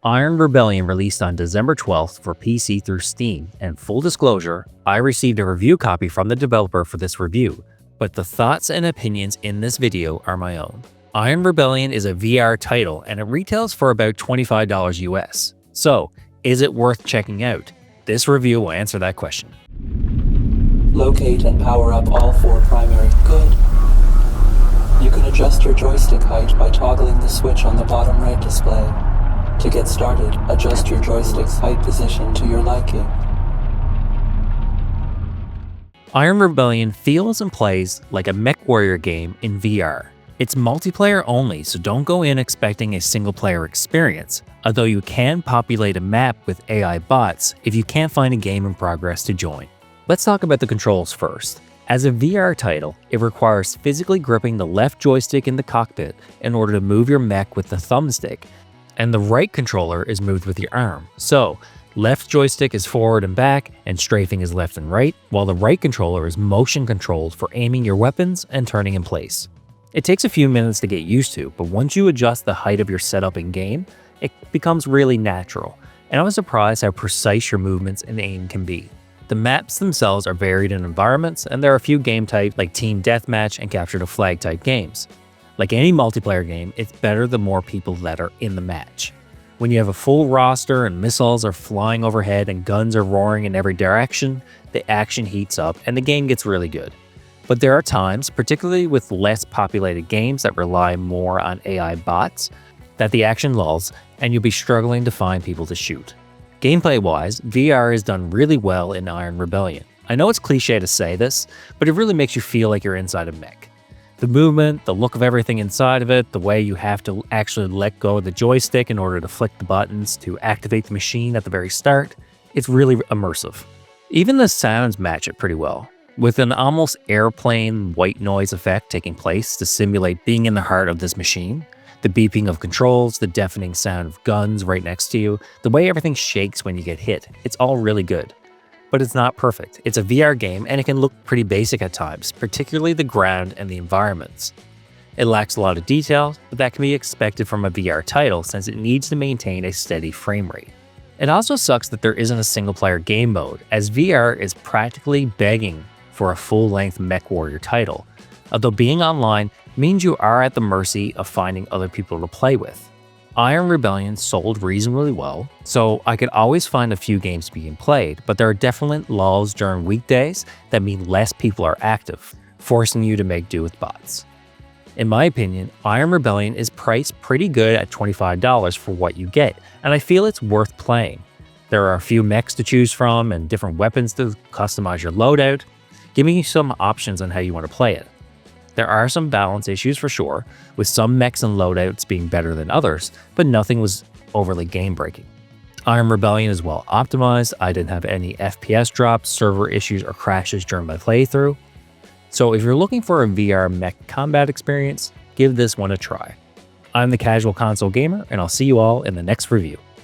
Iron Rebellion released on December 12th for PC through Steam, and full disclosure, I received a review copy from the developer for this review, but the thoughts and opinions in this video are my own. Iron Rebellion is a VR title and it retails for about $25 US. So, is it worth checking out? This review will answer that question. Locate and power up all 4 primary. Good. You can adjust your joystick height by toggling the switch on the bottom right display. To get started, adjust your joystick's height position to your liking. Iron Rebellion feels and plays like a MechWarrior game in VR. It's multiplayer only, so don't go in expecting a single-player experience, although you can populate a map with AI bots if you can't find a game in progress to join. Let's talk about the controls first. As a VR title, it requires physically gripping the left joystick in the cockpit in order to move your mech with the thumbstick, and the right controller is moved with your arm. So, left joystick is forward and back, and strafing is left and right, while the right controller is motion controlled for aiming your weapons and turning in place. It takes a few minutes to get used to, but once you adjust the height of your setup in game, it becomes really natural, and I was surprised how precise your movements and aim can be. The maps themselves are varied in environments, and there are a few game types like Team Deathmatch and Capture the Flag type games. Like any multiplayer game, it's better the more people that are in the match. When you have a full roster and missiles are flying overhead and guns are roaring in every direction, the action heats up and the game gets really good. But there are times, particularly with less populated games that rely more on AI bots, that the action lulls and you'll be struggling to find people to shoot. Gameplay-wise, VR is done really well in Iron Rebellion. I know it's cliche to say this, but it really makes you feel like you're inside a mech. The movement, the look of everything inside of it, the way you have to actually let go of the joystick in order to flick the buttons to activate the machine at the very start, it's really immersive. Even the sounds match it pretty well, with an almost airplane white noise effect taking place to simulate being in the heart of this machine. The beeping of controls, the deafening sound of guns right next to you, the way everything shakes when you get hit, it's all really good. But it's not perfect. It's a VR game and it can look pretty basic at times, particularly the ground and the environments. It lacks a lot of detail, but that can be expected from a VR title since it needs to maintain a steady frame rate. It also sucks that there isn't a single-player game mode, as VR is practically begging for a full-length MechWarrior title, although being online means you are at the mercy of finding other people to play with. Iron Rebellion sold reasonably well, so I could always find a few games being played, but there are definite lulls during weekdays that mean less people are active, forcing you to make do with bots. In my opinion, Iron Rebellion is priced pretty good at $25 for what you get, and I feel it's worth playing. There are a few mechs to choose from and different weapons to customize your loadout, giving you some options on how you want to play it. There are some balance issues for sure, with some mechs and loadouts being better than others, but nothing was overly game-breaking. Iron Rebellion is well optimized, I didn't have any FPS drops, server issues, or crashes during my playthrough. So if you're looking for a VR mech combat experience, give this one a try. I'm the Casual Console Gamer, and I'll see you all in the next review.